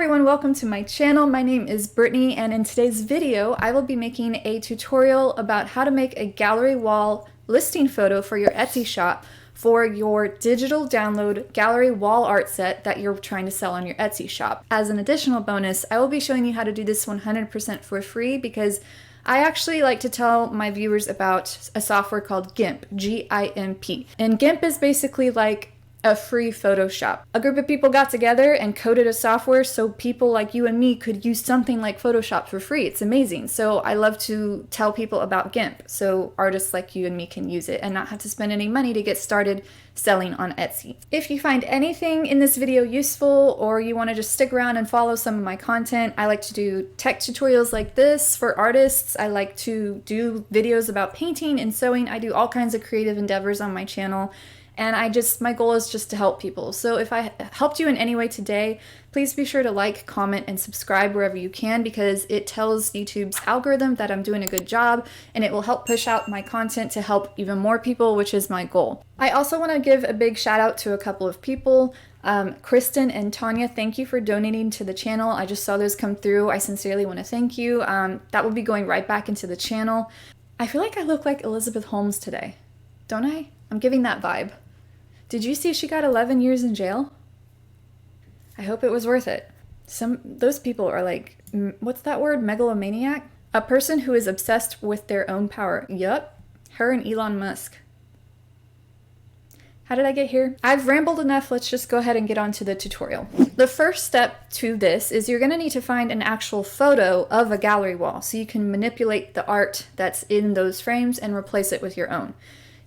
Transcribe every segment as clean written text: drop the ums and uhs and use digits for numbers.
everyone, welcome to my channel. My name is Brittany, and in today's video I will be making a tutorial about how to make a gallery wall listing photo for your Etsy shop for your digital download gallery wall art set that you're trying to sell on your Etsy shop. As an additional bonus, I will be showing you how to do this 100% for free because I actually like to tell my viewers about a software called GIMP, G-I-M-P. And GIMP is basically like a free Photoshop. A group of people got together and coded a software so people like you and me could use something like Photoshop for free. It's amazing. So I love to tell people about GIMP so artists like you and me can use it and not have to spend any money to get started selling on Etsy. If you find anything in this video useful or you want to just stick around and follow some of my content, I like to do tech tutorials like this for artists. I like to do videos about painting and sewing. I do all kinds of creative endeavors on my channel. And my goal is just to help people. So if I helped you in any way today, please be sure to like, comment, and subscribe wherever you can because it tells YouTube's algorithm that I'm doing a good job and it will help push out my content to help even more people, which is my goal. I also want to give a big shout out to a couple of people. Kristen and Tanya, thank you for donating to the channel. I just saw those come through. I sincerely want to thank you. That will be going right back into the channel. I feel like I look like Elizabeth Holmes today, don't I? I'm giving that vibe. Did you see she got 11 years in jail? I hope it was worth it. Those people are like, what's that word? Megalomaniac? A person who is obsessed with their own power. Yup, her and Elon Musk. How did I get here? I've rambled enough, let's just go ahead and get on to the tutorial. The first step to this is you're gonna need to find an actual photo of a gallery wall so you can manipulate the art that's in those frames and replace it with your own.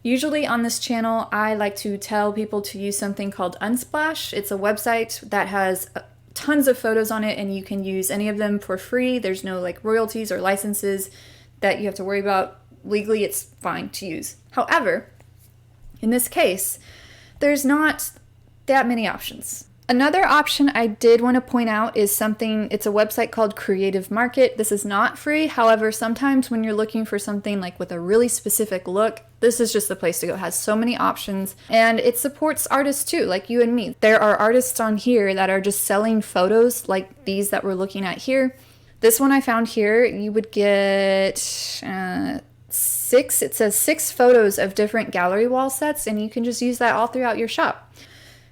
Usually on this channel, I like to tell people to use something called Unsplash. It's a website that has tons of photos on it and you can use any of them for free. There's no like royalties or licenses that you have to worry about. Legally, it's fine to use. However, in this case, there's not that many options. Another option I did want to point out is it's a website called Creative Market. This is not free. However, sometimes when you're looking for something like with a really specific look, this is just the place to go. It has so many options and it supports artists too, like you and me. There are artists on here that are just selling photos like these that we're looking at here. This one I found here, you would get it says 6 photos of different gallery wall sets and you can just use that all throughout your shop.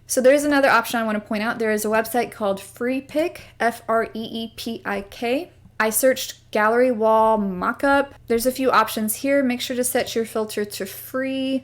So there's another option I want to point out. There is a website called Freepik, F-R-E-E-P-I-K. I searched gallery wall mockup. There's a few options here. Make sure to set your filter to free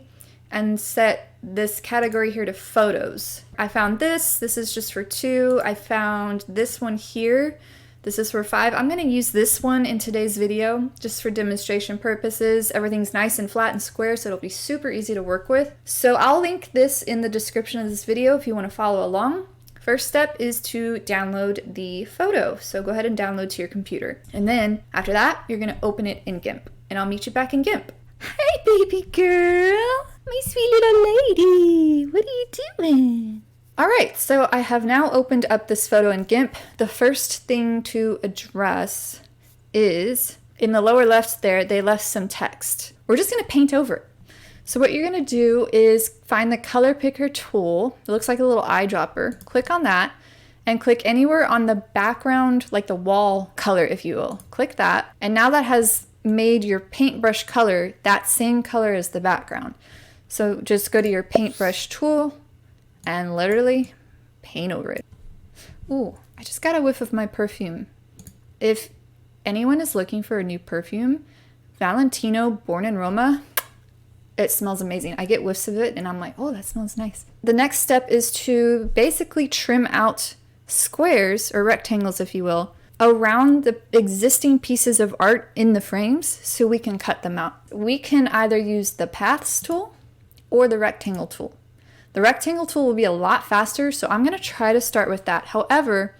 and set this category here to photos. I found this is just for 2. I found this one here. This is for 5. I'm going to use this one in today's video just for demonstration purposes. Everything's nice and flat and square, so it'll be super easy to work with. So I'll link this in the description of this video if you want to follow along. First step is to download the photo. So go ahead and download to your computer. And then after that, you're going to open it in GIMP. And I'll meet you back in GIMP. Hi, baby girl. My sweet little lady. What are you doing? Alright, so I have now opened up this photo in GIMP. The first thing to address is, in the lower left there, they left some text. We're just going to paint over it. So what you're going to do is find the color picker tool. It looks like a little eyedropper. Click on that and click anywhere on the background, like the wall color, if you will. Click that. And now that has made your paintbrush color that same color as the background. So just go to your paintbrush tool and literally paint over it. Ooh, I just got a whiff of my perfume. If anyone is looking for a new perfume, Valentino Born in Roma, it smells amazing. I get whiffs of it and I'm like, oh, that smells nice. The next step is to basically trim out squares or rectangles, if you will, around the existing pieces of art in the frames so we can cut them out. We can either use the paths tool or the rectangle tool. The rectangle tool will be a lot faster, so I'm going to try to start with that. However,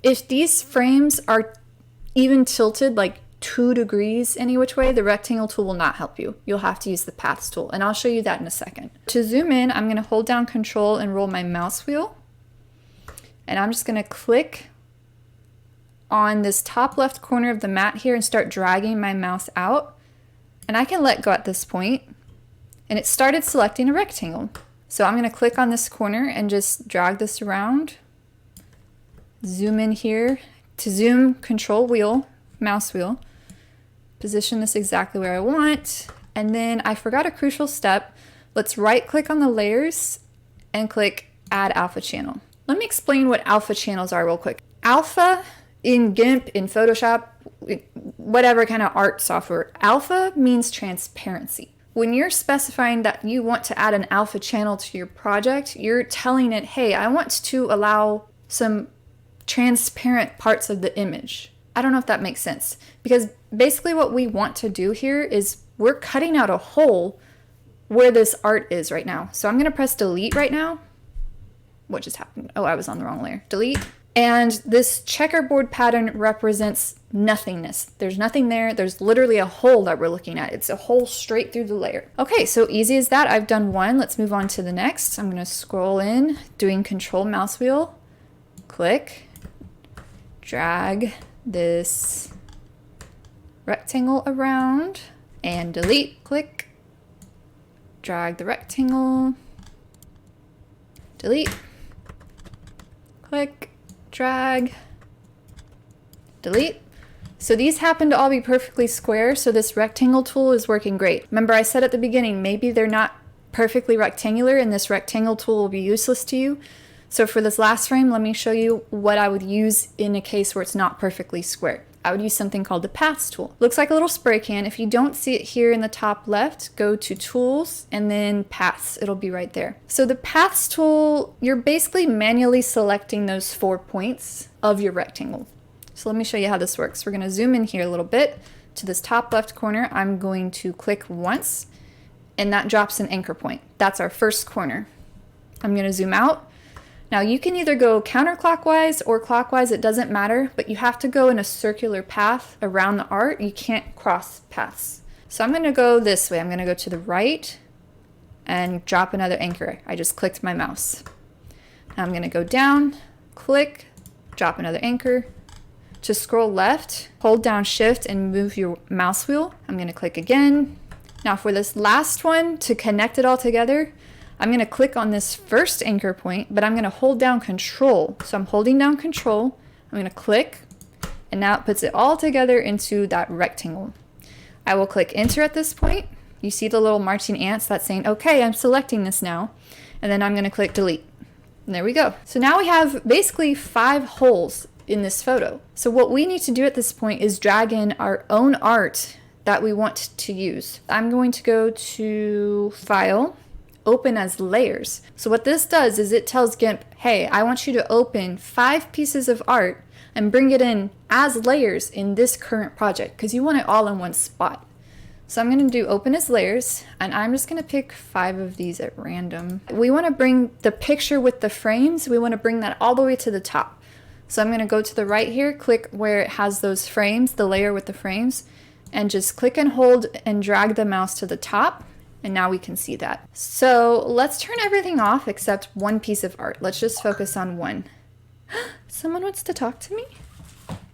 if these frames are even tilted like 2 degrees any which way, the rectangle tool will not help you. You'll have to use the paths tool, and I'll show you that in a second. To zoom in, I'm going to hold down Control and roll my mouse wheel, and I'm just going to click on this top left corner of the mat here and start dragging my mouse out, and I can let go at this point, and it started selecting a rectangle. So I'm going to click on this corner and just drag this around zoom in here. To zoom, control wheel, mouse wheel, position this exactly where I want. And then I forgot a crucial step. Let's right click on the layers and click add alpha channel. Let me explain what alpha channels are real quick. Alpha in GIMP, in Photoshop, whatever kind of art software, alpha means transparency. When you're specifying that you want to add an alpha channel to your project, you're telling it, hey, I want to allow some transparent parts of the image. I don't know if that makes sense, because basically what we want to do here is we're cutting out a hole where this art is right now. So I'm going to press delete right now. What just happened? Oh, I was on the wrong layer. Delete. And this checkerboard pattern represents nothingness. There's nothing there. There's literally a hole that we're looking at. It's a hole straight through the layer. Okay, so easy as that. I've done one. Let's move on to the next. I'm going to scroll in, doing control mouse wheel, click, drag this rectangle around, and delete. Click, drag the rectangle, delete, click, drag, delete. So these happen to all be perfectly square, so this rectangle tool is working great. Remember I said at the beginning, maybe they're not perfectly rectangular and this rectangle tool will be useless to you. So for this last frame, let me show you what I would use in a case where it's not perfectly square. I would use something called the paths tool. Looks like a little spray can. If you don't see it here in the top left, go to tools and then paths. It'll be right there. So the paths tool, you're basically manually selecting those 4 points of your rectangle. So let me show you how this works. We're going to zoom in here a little bit to this top left corner. I'm going to click once and that drops an anchor point. That's our first corner. I'm going to zoom out. Now you can either go counterclockwise or clockwise, it doesn't matter, but you have to go in a circular path around the art. You can't cross paths. So I'm going to go this way. I'm going to go to the right and drop another anchor. I just clicked my mouse. Now I'm going to go down, click, drop another anchor. To scroll left, hold down shift and move your mouse wheel. I'm going to click again. Now for this last one, to connect it all together, I'm going to click on this first anchor point, but I'm going to hold down control. So I'm holding down control, I'm going to click, and now it puts it all together into that rectangle. I will click enter at this point. You see the little marching ants that's saying, okay, I'm selecting this now. And then I'm going to click delete. And there we go. So now we have basically 5 holes in this photo. So what we need to do at this point is drag in our own art that we want to use. I'm going to go to File, Open as Layers. So what this does is it tells GIMP, hey, I want you to open 5 pieces of art and bring it in as layers in this current project because you want it all in one spot. So I'm going to do Open as Layers, and I'm just going to pick 5 of these at random. We want to bring the picture with the frames, we want to bring that all the way to the top. So I'm going to go to the right here, click where it has those frames, the layer with the frames, and just click and hold and drag the mouse to the top. And now we can see that. So let's turn everything off except one piece of art. Let's just focus on one. Someone wants to talk to me?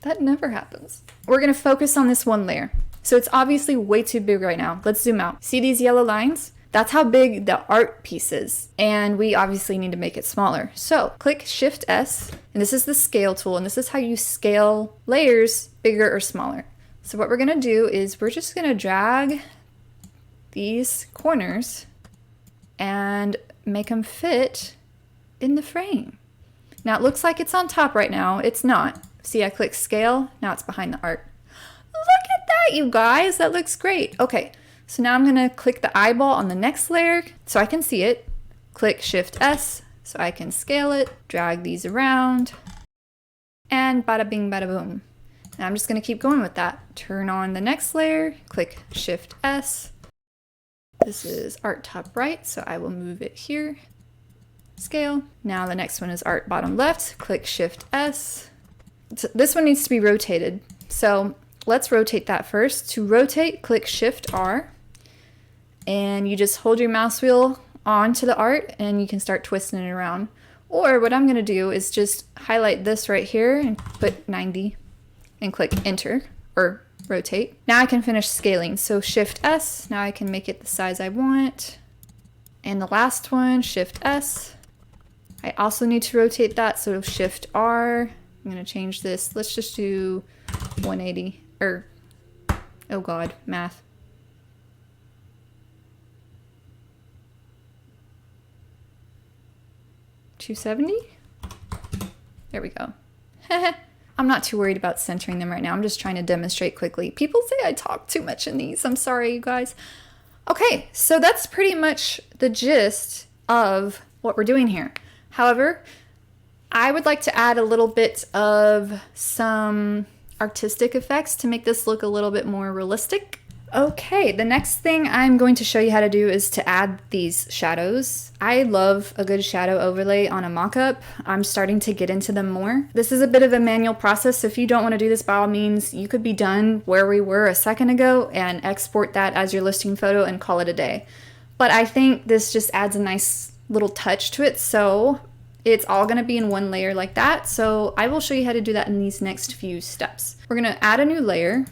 That never happens. We're going to focus on this one layer. So it's obviously way too big right now. Let's zoom out. See these yellow lines? That's how big the art piece is. And we obviously need to make it smaller. So click Shift S, and this is the scale tool, and this is how you scale layers bigger or smaller. So what we're going to do is we're just going to drag these corners and make them fit in the frame. Now it looks like it's on top right now. It's not. See, I click scale. Now it's behind the art. Look at that, you guys. That looks great. Okay, so now I'm going to click the eyeball on the next layer so I can see it. Click Shift S so I can scale it. Drag these around. And bada bing, bada boom. And I'm just going to keep going with that. Turn on the next layer. Click Shift S. This is art top right, so I will move it here. Scale. Now the next one is art bottom left. Click Shift S. This one needs to be rotated. So let's rotate that first. To rotate, click Shift R. And you just hold your mouse wheel onto the art and you can start twisting it around. Or what I'm going to do is just highlight this right here and put 90 and click Enter or rotate. Now I can finish scaling. So Shift S, now I can make it the size I want. And the last one, Shift S. I also need to rotate that, so Shift R, I'm gonna change this. Let's just do 180, or, oh God, math. $270? There we go. I'm not too worried about centering them right now. I'm just trying to demonstrate quickly. People say I talk too much in these. I'm sorry, you guys. Okay, so that's pretty much the gist of what we're doing here. However, I would like to add a little bit of some artistic effects to make this look a little bit more realistic. Okay, the next thing I'm going to show you how to do is to add these shadows. I love a good shadow overlay on a mockup. I'm starting to get into them more. This is a bit of a manual process, so if you don't want to do this, by all means, you could be done where we were a second ago and export that as your listing photo and call it a day. But I think this just adds a nice little touch to it, so it's all going to be in one layer like that. So I will show you how to do that in these next few steps. We're going to add a new layer.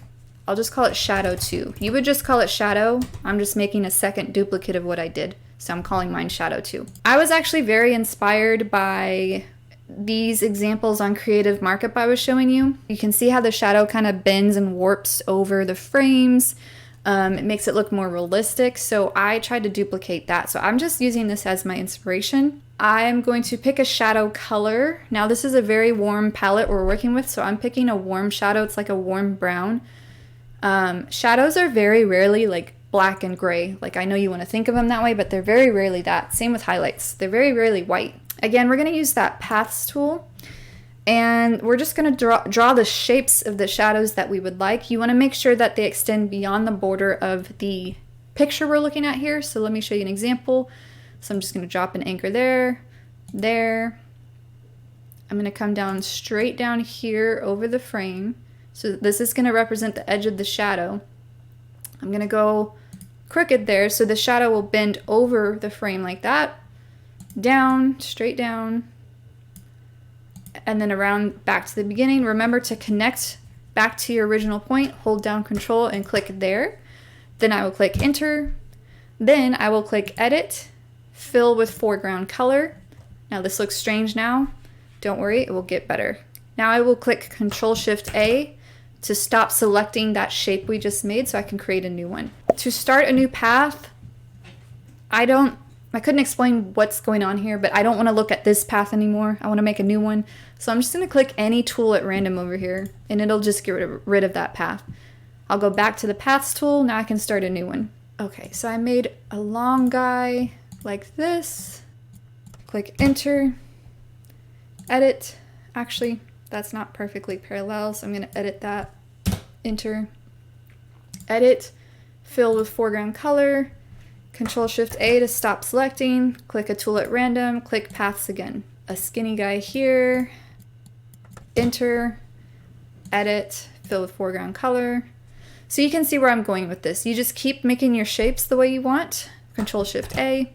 I'll just call it Shadow 2. You would just call it Shadow. I'm just making a second duplicate of what I did. So I'm calling mine Shadow 2. I was actually very inspired by these examples on Creative Markup I was showing you. You can see how the shadow kind of bends and warps over the frames. It makes it look more realistic. So I tried to duplicate that. So I'm just using this as my inspiration. I'm going to pick a shadow color. Now this is a very warm palette we're working with. So I'm picking a warm shadow. It's like a warm brown. Shadows are very rarely like black and gray. Like, I know you want to think of them that way, but they're very rarely that. Same with highlights. They're very rarely white. Again, we're going to use that paths tool, and we're just going to draw the shapes of the shadows that we would like. You want to make sure that they extend beyond the border of the picture we're looking at here. So let me show you an example. So I'm just going to drop an anchor there, there. I'm going to come down straight down here over the frame. So this is going to represent the edge of the shadow. I'm going to go crooked there, so the shadow will bend over the frame like that, down, straight down, and then around back to the beginning. Remember to connect back to your original point, hold down Control and click there. Then I will click Enter. Then I will click Edit, Fill with Foreground Color. Now this looks strange now. Don't worry, it will get better. Now I will click Control-Shift-A to stop selecting that shape we just made so I can create a new one. To start a new path, I couldn't explain what's going on here, but I don't want to look at this path anymore. I want to make a new one. So I'm just going to click any tool at random over here, and it'll just get rid of that path. I'll go back to the paths tool. Now I can start a new one. Okay, so I made a long guy like this. Click Enter, Edit. Actually, that's not perfectly parallel, so I'm going to edit that. Enter, Edit, Fill with Foreground Color, Control-Shift-A to stop selecting, click a tool at random, click Paths again. A skinny guy here, Enter, Edit, Fill with Foreground Color. So you can see where I'm going with this. You just keep making your shapes the way you want, Control-Shift-A,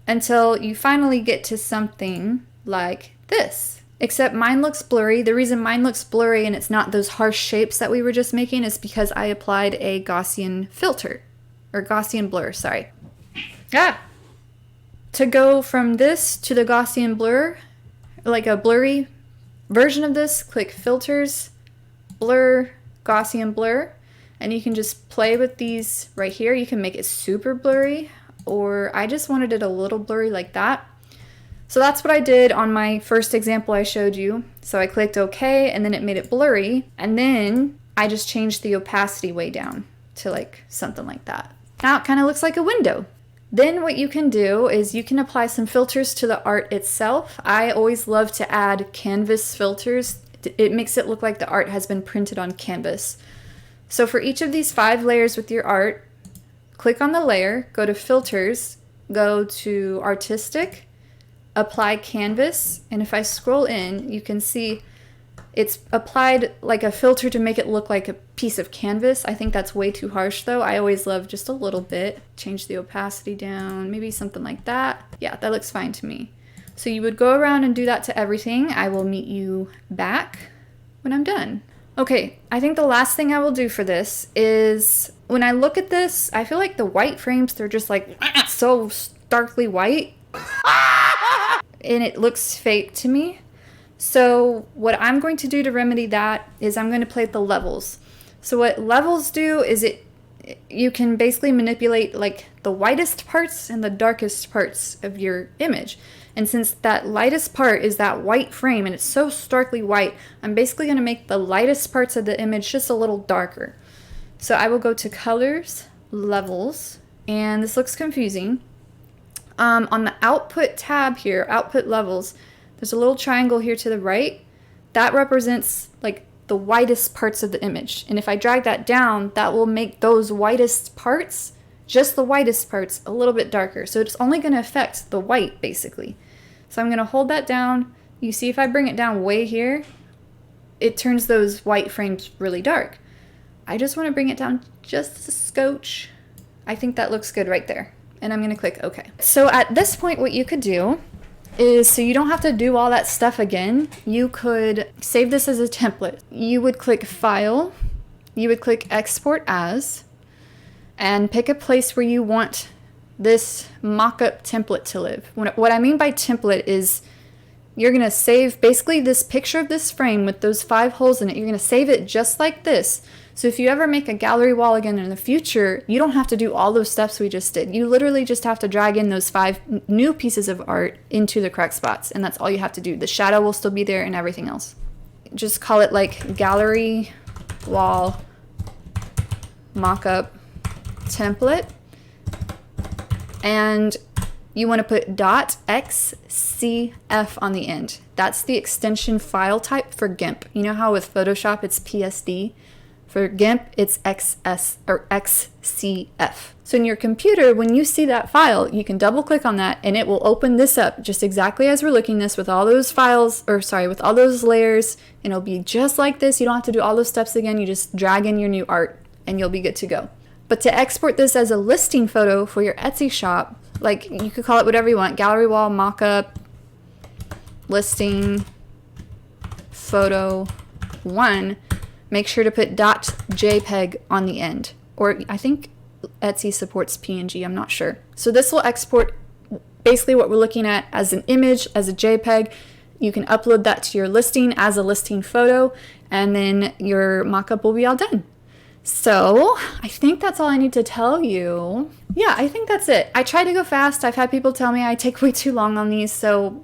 until you finally get to something like this. Except mine looks blurry. The reason mine looks blurry and it's not those harsh shapes that we were just making is because I applied a Gaussian filter. Or Gaussian blur, sorry. To go from this to the Gaussian blur, like a blurry version of this, click Filters, Blur, Gaussian blur, and you can just play with these right here. You can make it super blurry, or I just wanted it a little blurry like that. So that's what I did on my first example I showed you. So I clicked OK, and then it made it blurry, and then I just changed the opacity way down to like something like that. Now it kind of looks like a window. Then what you can do is you can apply some filters to the art itself. I always love to add canvas filters. It makes it look like the art has been printed on canvas. So for each of these 5 layers with your art, click on the layer, go to Filters, go to Artistic, Apply Canvas, and if I scroll in, you can see it's applied like a filter to make it look like a piece of canvas. I think that's way too harsh though. I always love just a little bit. Change the opacity down, maybe something like that. Yeah, that looks fine to me. So you would go around and do that to everything. I will meet you back when I'm done. Okay, I think the last thing I will do for this is when I look at this, I feel like the white frames, they're just like so starkly white. And it looks fake to me. So what I'm going to do to remedy that is I'm going to play with the levels. So what levels do is you can basically manipulate like the whitest parts and the darkest parts of your image. And since that lightest part is that white frame and it's so starkly white, I'm basically going to make the lightest parts of the image just a little darker. So I will go to colors, levels, and this looks confusing. On the output tab here, output levels, there's a little triangle here to the right. That represents like the whitest parts of the image. And if I drag that down, that will make those whitest parts, just the whitest parts, a little bit darker. So it's only going to affect the white basically. So I'm going to hold that down. You see if I bring it down way here, it turns those white frames really dark. I just want to bring it down just a scotch. I think that looks good right there. And I'm going to click OK. So at this point, what you could do is, so you don't have to do all that stuff again, you could save this as a template. You would click File, you would click Export As, and pick a place where you want this mock-up template to live. What I mean by template is you're going to save basically this picture of this frame with those 5 holes in it. You're going to save it just like this. So if you ever make a gallery wall again in the future, you don't have to do all those steps we just did. You literally just have to drag in those 5 new pieces of art into the correct spots, and that's all you have to do. The shadow will still be there and everything else. Just call it like gallery wall mockup template, and you want to put .xcf on the end. That's the extension file type for GIMP. You know how with Photoshop it's PSD? For GIMP, it's XS or XCF. So in your computer, when you see that file, you can double click on that and it will open this up just exactly as we're looking this with all those files, or sorry, with all those layers, and it'll be just like this. You don't have to do all those steps again. You just drag in your new art and you'll be good to go. But to export this as a listing photo for your Etsy shop, like you could call it whatever you want, gallery wall, mockup, listing, photo 1, make sure to put .jpeg on the end. Or I think Etsy supports PNG, I'm not sure. So this will export basically what we're looking at as an image, as a JPEG. You can upload that to your listing as a listing photo, and then your mockup will be all done. So I think that's all I need to tell you. Yeah, I think that's it. I tried to go fast. I've had people tell me I take way too long on these, so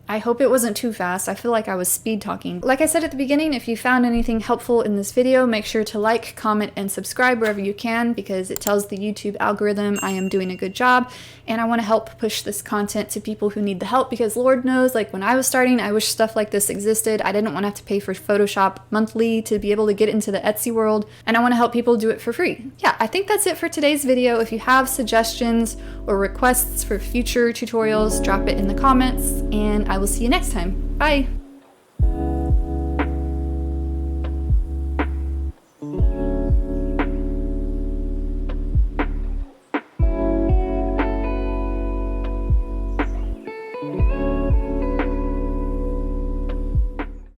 I hope it wasn't too fast. I feel like I was speed talking. Like I said at the beginning, if you found anything helpful in this video, make sure to like, comment, and subscribe wherever you can, because it tells the YouTube algorithm I am doing a good job, and I want to help push this content to people who need the help, because Lord knows, like when I was starting, I wish stuff like this existed. I didn't want to have to pay for Photoshop monthly to be able to get into the Etsy world, and I want to help people do it for free. Yeah, I think that's it for today's video. If you have suggestions or requests for future tutorials, drop it in the comments, and I will see you next time. Bye!